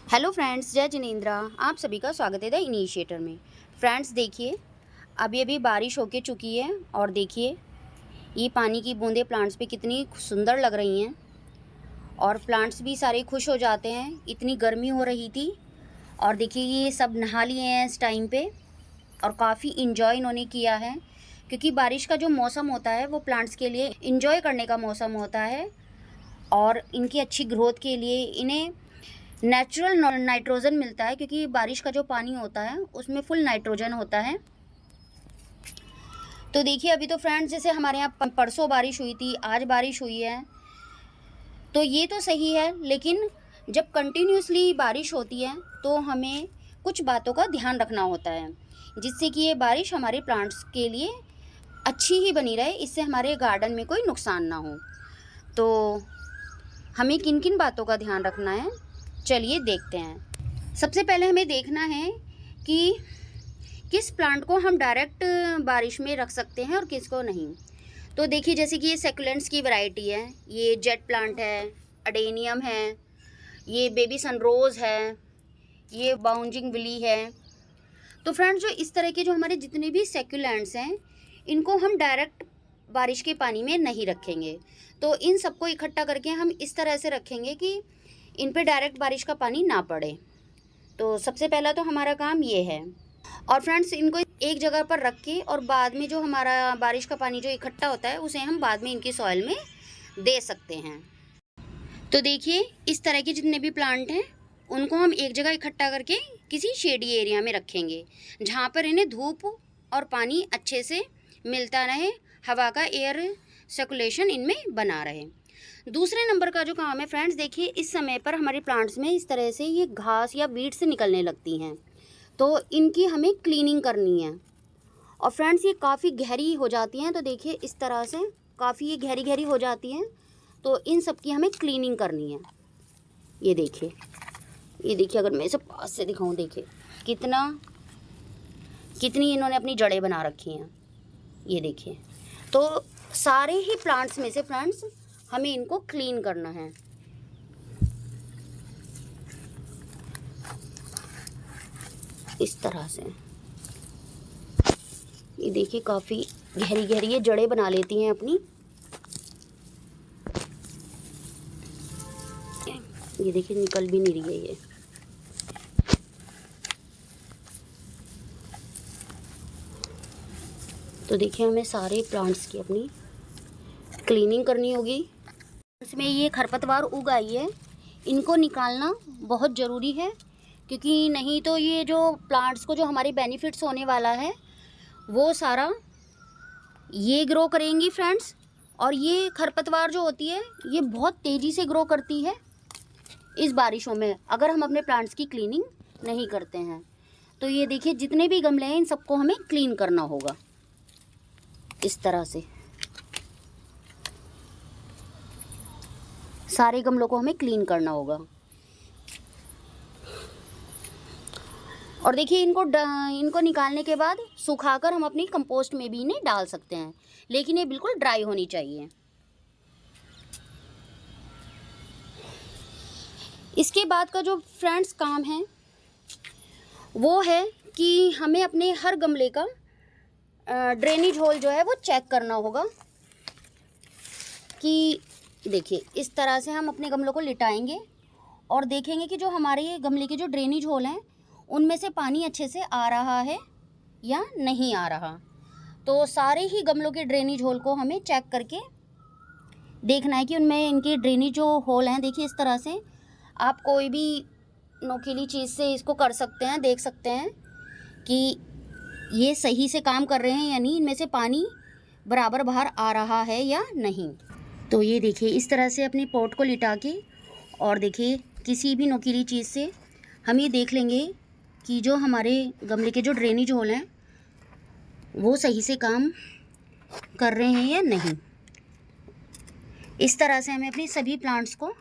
Hello friends, जय जिनेंद्रा। आप सभी का स्वागत है द इनिशिएटर में। फ्रेंड्स देखिए, अभी अभी बारिश होके चुकी है और देखिए ये पानी की बूंदें प्लांट्स पे कितनी सुंदर लग रही हैं और प्लांट्स भी सारे खुश हो जाते हैं। इतनी गर्मी हो रही थी और देखिए ये सब नहा लिए हैं इस टाइम पे और काफ़ी इन्जॉय इन्होंने किया है, क्योंकि बारिश का जो मौसम होता है वो प्लांट्स के लिए इन्जॉय करने का मौसम होता है और इनकी अच्छी ग्रोथ के लिए इन्हें नेचुरल नाइट्रोजन मिलता है, क्योंकि बारिश का जो पानी होता है उसमें फुल नाइट्रोजन होता है। तो देखिए अभी तो फ्रेंड्स जैसे हमारे यहाँ परसों बारिश हुई थी, आज बारिश हुई है, तो ये तो सही है, लेकिन जब कंटिन्यूसली बारिश होती है तो हमें कुछ बातों का ध्यान रखना होता है, जिससे कि ये बारिश हमारे प्लांट्स के लिए अच्छी ही बनी रहे, इससे हमारे गार्डन में कोई नुकसान ना हो। तो हमें किन किन बातों का ध्यान रखना है, चलिए देखते हैं। सबसे पहले हमें देखना है कि किस प्लांट को हम डायरेक्ट बारिश में रख सकते हैं और किसको नहीं। तो देखिए जैसे कि ये सेकुलेंट्स की वैरायटी है, ये जेट प्लांट है, अडेनियम है, ये बेबी सनरोज है, ये बाउंजिंग विली है। तो फ्रेंड्स जो इस तरह के जो हमारे जितने भी सेकुलेंट्स हैं, इनको हम डायरेक्ट बारिश के पानी में नहीं रखेंगे। तो इन सबको इकट्ठा करके हम इस तरह से रखेंगे कि इन पे डायरेक्ट बारिश का पानी ना पड़े। तो सबसे पहला तो हमारा काम ये है। और फ्रेंड्स इनको एक जगह पर रख के और बाद में जो हमारा बारिश का पानी जो इकट्ठा होता है उसे हम बाद में इनकी सॉइल में दे सकते हैं। तो देखिए इस तरह के जितने भी प्लांट हैं उनको हम एक जगह इकट्ठा करके किसी शेडी एरिया में रखेंगे, जहाँ पर इन्हें धूप और पानी अच्छे से मिलता रहे, हवा का एयर सर्कुलेशन इनमें बना रहे। दूसरे नंबर का जो काम है फ्रेंड्स, देखिए इस समय पर हमारे प्लांट्स में इस तरह से ये घास या वीड्स निकलने लगती हैं, तो इनकी हमें क्लीनिंग करनी है। और फ्रेंड्स ये काफ़ी गहरी हो जाती हैं, तो देखिए इस तरह से काफ़ी ये गहरी गहरी हो जाती हैं, तो इन सब की हमें क्लीनिंग करनी है। ये देखिए अगर मैं इसे पास से दिखाऊं, देखिए कितनी इन्होंने अपनी जड़ें बना रखी हैं। ये देखिए, तो सारे ही प्लांट्स में से फ्रेंड्स हमें इनको क्लीन करना है। इस तरह से ये देखिए काफ़ी गहरी गहरी ये जड़ें बना लेती हैं अपनी। ये देखिए निकल भी नहीं रही है ये। तो देखिए हमें सारे प्लांट्स की अपनी क्लीनिंग करनी होगी। इसमें ये खरपतवार उग आई है, इनको निकालना बहुत ज़रूरी है, क्योंकि नहीं तो ये जो प्लांट्स को जो हमारे बेनिफिट्स होने वाला है वो सारा ये ग्रो करेंगी फ्रेंड्स। और ये खरपतवार जो होती है ये बहुत तेज़ी से ग्रो करती है इस बारिशों में, अगर हम अपने प्लांट्स की क्लीनिंग नहीं करते हैं। तो ये देखिए जितने भी गमले हैं इन सबको हमें क्लीन करना होगा इस तरह से। सारे गमलों को हमें क्लीन करना होगा। और देखिए इनको निकालने के बाद सुखाकर हम अपनी कंपोस्ट में भी इन्हें डाल सकते हैं, लेकिन ये बिल्कुल ड्राई होनी चाहिए। इसके बाद का जो फ्रेंड्स काम है वो है कि हमें अपने हर गमले का ड्रेनेज होल जो है वो चेक करना होगा। कि देखिए इस तरह से हम अपने गमलों को लिटाएंगे और देखेंगे कि जो हमारे ये गमले के जो ड्रेनेज होल हैं उनमें से पानी अच्छे से आ रहा है या नहीं आ रहा। तो सारे ही गमलों के ड्रेनेज होल को हमें चेक करके देखना है कि उनमें इनके ड्रेनेज जो होल हैं, देखिए इस तरह से आप कोई भी नोकीली चीज़ से इसको कर सकते हैं, देख सकते हैं कि ये सही से काम कर रहे हैं या नहीं, इनमें से पानी बराबर बाहर आ रहा है या नहीं। तो ये देखिए इस तरह से अपने पॉट को लिटा के और देखिए किसी भी नोकीली चीज़ से हम ये देख लेंगे कि जो हमारे गमले के जो ड्रेनेज होल हैं वो सही से काम कर रहे हैं या नहीं। इस तरह से हमें अपनी सभी प्लांट्स को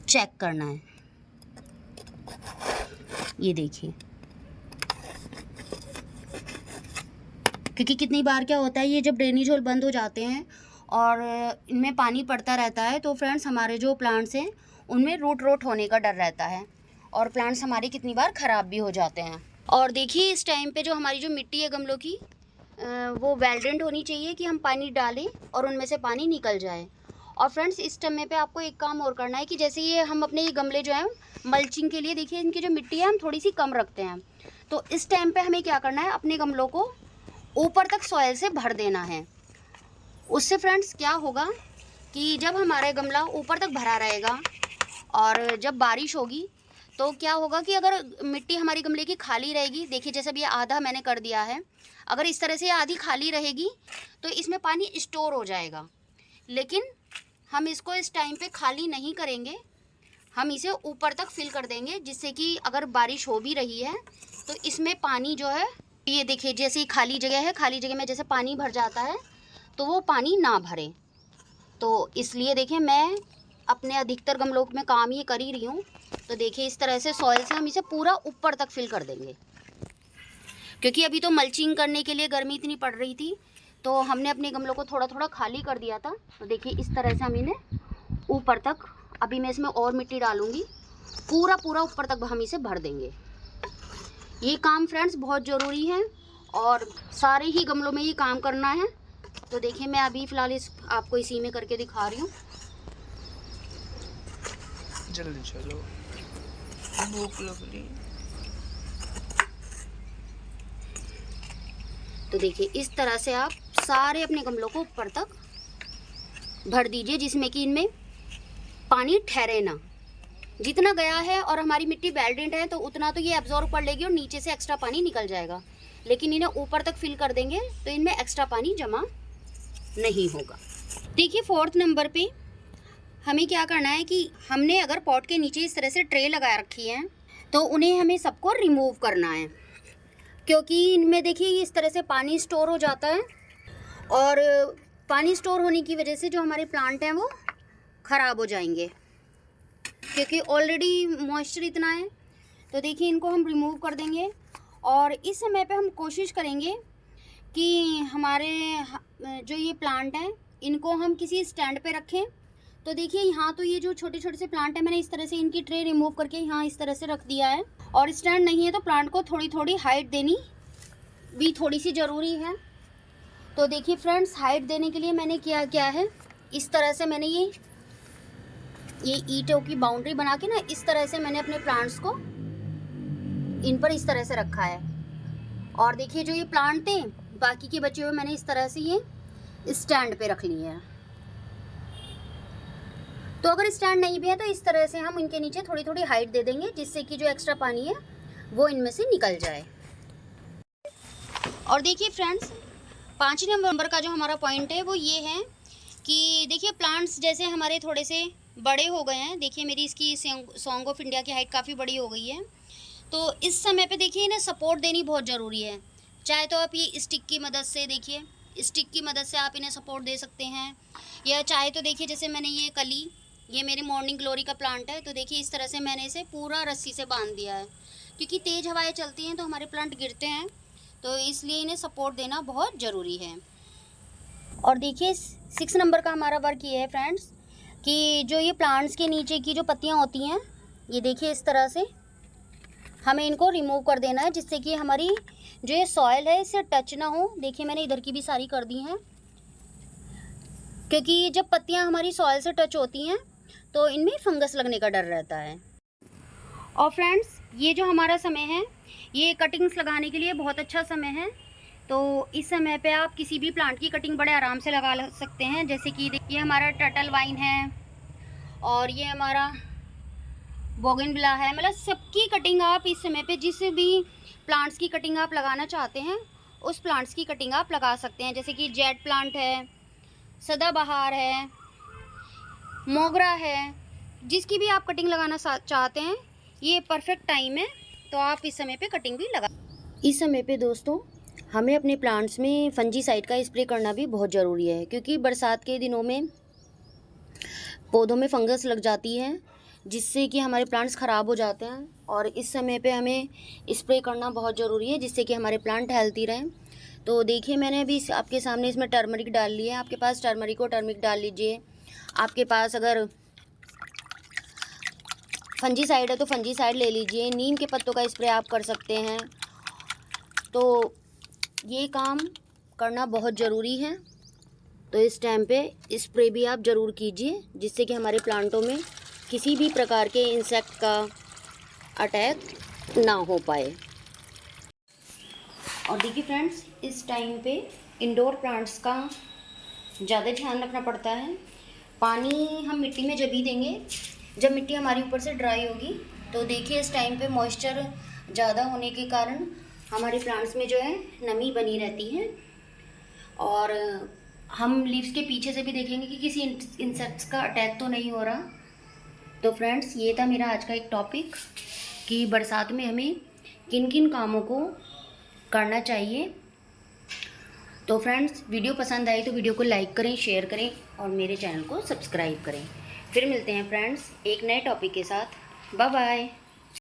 चेक करना है। ये देखिए, क्योंकि कितनी बार क्या होता है ये जब ड्रेनेज होल बंद हो जाते हैं और इनमें पानी पड़ता रहता है, तो फ्रेंड्स हमारे जो प्लांट्स हैं उनमें रूट रोट होने का डर रहता है और प्लांट्स हमारे कितनी बार ख़राब भी हो जाते हैं। और देखिए इस टाइम पे जो हमारी जो मिट्टी है गमलों की वो वेल ड्रेन्ड होनी चाहिए कि हम पानी डालें और उनमें से पानी निकल जाए। और फ्रेंड्स इस समय पे आपको एक काम और करना है कि जैसे ये हम अपने ये गमले जो हैं मल्चिंग के लिए, देखिए इनकी जो मिट्टी है हम थोड़ी सी कम रखते हैं, तो इस टाइम पे हमें क्या करना है, अपने गमलों को ऊपर तक सॉइल से भर देना है। उससे फ्रेंड्स क्या होगा कि जब हमारा गमला ऊपर तक भरा रहेगा और जब बारिश होगी तो क्या होगा कि अगर मिट्टी हमारी गमले की खाली रहेगी, देखिए जैसे भी आधा मैंने कर दिया है, अगर इस तरह से आधी खाली रहेगी तो इसमें पानी स्टोर हो जाएगा। लेकिन हम इसको इस टाइम पे खाली नहीं करेंगे, हम इसे ऊपर तक फिल कर देंगे, जिससे कि अगर बारिश हो भी रही है तो इसमें पानी जो है, ये देखिए जैसे खाली जगह है, खाली जगह में जैसे पानी भर जाता है तो वो पानी ना भरे। तो इसलिए देखिए मैं अपने अधिकतर गमलों में काम ये कर ही रही हूँ। तो देखिए इस तरह से सॉइल से हम इसे पूरा ऊपर तक फिल कर देंगे, क्योंकि अभी तो मल्चिंग करने के लिए गर्मी इतनी पड़ रही थी तो हमने अपने गमलों को थोड़ा थोड़ा खाली कर दिया था। तो देखिए इस तरह से हम इन्हें ऊपर तक, अभी मैं इसमें और मिट्टी डालूंगी, पूरा पूरा ऊपर तक हम इसे भर देंगे। ये काम फ्रेंड्स बहुत ज़रूरी है और सारे ही गमलों में ये काम करना है। तो देखिए मैं अभी फ़िलहाल आपको इसी में करके दिखा रही हूँ। जल्दी चलो, भूख लग रही। तो देखिए इस तरह से आप सारे अपने गमलों को ऊपर तक भर दीजिए, जिसमें कि इनमें पानी ठहरे ना। जितना गया है और हमारी मिट्टी वेल ड्रेन्ड है तो उतना तो ये एब्जॉर्ब कर लेगी और नीचे से एक्स्ट्रा पानी निकल जाएगा, लेकिन इन्हें ऊपर तक फिल कर देंगे तो इनमें एक्स्ट्रा पानी जमा नहीं होगा। देखिए 4th नंबर पे हमें क्या करना है कि हमने अगर पॉट के नीचे इस तरह से ट्रे लगा रखी है तो उन्हें हमें सबको रिमूव करना है, क्योंकि इनमें देखिए इस तरह से पानी स्टोर हो जाता है और पानी स्टोर होने की वजह से जो हमारे प्लांट हैं वो ख़राब हो जाएंगे, क्योंकि ऑलरेडी मॉइस्चर इतना है। तो देखिए इनको हम रिमूव कर देंगे और इस समय पे हम कोशिश करेंगे कि हमारे जो ये प्लांट हैं इनको हम किसी स्टैंड पे रखें। तो देखिए यहाँ तो ये जो छोटे छोटे से प्लांट है मैंने इस तरह से इनकी ट्रे रिमूव करके यहाँ इस तरह से रख दिया है, और स्टैंड नहीं है तो प्लांट को थोड़ी थोड़ी हाइट देनी भी थोड़ी सी ज़रूरी है। तो देखिए फ्रेंड्स हाइट देने के लिए मैंने क्या है, इस तरह से मैंने ये ईंटों की बाउंड्री बना के ना इस तरह से मैंने अपने प्लांट्स को इन पर इस तरह से रखा है। और देखिए जो ये प्लांट थे बाकी के बचे हुए मैंने इस तरह से ये स्टैंड पे रख लिए हैं। तो अगर स्टैंड नहीं भी है तो इस तरह से हम इनके नीचे थोड़ी थोड़ी हाइट दे देंगे, जिससे कि जो एक्स्ट्रा पानी है वो इनमें से निकल जाए। और देखिए फ्रेंड्स 5 नंबर का जो हमारा पॉइंट है वो ये है कि देखिए प्लांट्स जैसे हमारे थोड़े से बड़े हो गए हैं, देखिए मेरी इसकी सॉन्ग ऑफ इंडिया की हाइट काफ़ी बड़ी हो गई है, तो इस समय पे देखिए इन्हें सपोर्ट देनी बहुत ज़रूरी है। चाहे तो आप ये स्टिक की मदद से, देखिए स्टिक की मदद से आप इन्हें सपोर्ट दे सकते हैं, या चाहे तो देखिए जैसे मैंने ये कली, ये मेरी मॉर्निंग ग्लोरी का प्लांट है, तो देखिए इस तरह से मैंने इसे पूरा रस्सी से बांध दिया है, क्योंकि तेज़ हवाएं चलती हैं तो हमारे प्लांट गिरते हैं, तो इसलिए इन्हें सपोर्ट देना बहुत ज़रूरी है। और देखिए 6 नंबर का हमारा वर्क ये है फ्रेंड्स कि जो ये प्लांट्स के नीचे की जो पत्तियाँ होती हैं ये देखिए इस तरह से हमें इनको रिमूव कर देना है, जिससे कि हमारी जो ये सॉइल है इससे टच ना हो। देखिए मैंने इधर की भी सारी कर दी हैं, क्योंकि जब पत्तियाँ हमारी सॉइल से टच होती हैं तो इनमें फंगस लगने का डर रहता है। और फ्रेंड्स ये जो हमारा समय है ये कटिंग्स लगाने के लिए बहुत अच्छा समय है, तो इस समय पे आप किसी भी प्लांट की कटिंग बड़े आराम से लगा सकते हैं। जैसे कि ये हमारा टर्टल वाइन है और ये हमारा बोगनविला है, मतलब सबकी कटिंग आप इस समय पे जिस भी प्लांट्स की कटिंग आप लगाना चाहते हैं उस प्लांट्स की कटिंग आप लगा सकते हैं। जैसे कि जेड प्लांट है, सदाबहार है, मोगरा है, जिसकी भी आप कटिंग लगाना चाहते हैं ये परफेक्ट टाइम है, तो आप इस समय पे कटिंग भी लगा। इस समय पे दोस्तों हमें अपने प्लांट्स में फंजीसाइड का स्प्रे करना भी बहुत ज़रूरी है, क्योंकि बरसात के दिनों में पौधों में फंगस लग जाती है जिससे कि हमारे प्लांट्स ख़राब हो जाते हैं, और इस समय पे हमें स्प्रे करना बहुत ज़रूरी है जिससे कि हमारे प्लांट हेल्थी रहें। तो देखिए मैंने अभी आपके सामने इसमें टर्मरिक डाल लिया है, आपके पास टर्मरिक डाल लीजिए। आपके पास अगर फंजीसाइड है तो फंजीसाइड ले लीजिए, नीम के पत्तों का स्प्रे आप कर सकते हैं। तो ये काम करना बहुत ज़रूरी है। तो इस टाइम पे स्प्रे भी आप ज़रूर कीजिए, जिससे कि हमारे प्लांटों में किसी भी प्रकार के इंसेक्ट का अटैक ना हो पाए। और देखिए फ्रेंड्स, इस टाइम पे इंडोर प्लांट्स का ज़्यादा ध्यान रखना पड़ता है। पानी हम मिट्टी में जब ही देंगे जब मिट्टी हमारी ऊपर से ड्राई होगी। तो देखिए इस टाइम पे मॉइस्चर ज़्यादा होने के कारण हमारे प्लांट्स में जो है नमी बनी रहती है। और हम लीव्स के पीछे से भी देखेंगे कि किसी इंसेक्ट्स का अटैक तो नहीं हो रहा। तो फ्रेंड्स, ये था मेरा आज का एक टॉपिक कि बरसात में हमें किन किन कामों को करना चाहिए। तो फ्रेंड्स, वीडियो पसंद आई तो वीडियो को लाइक करें, शेयर करें और मेरे चैनल को सब्सक्राइब करें। फिर मिलते हैं फ्रेंड्स एक नए टॉपिक के साथ। Bye bye.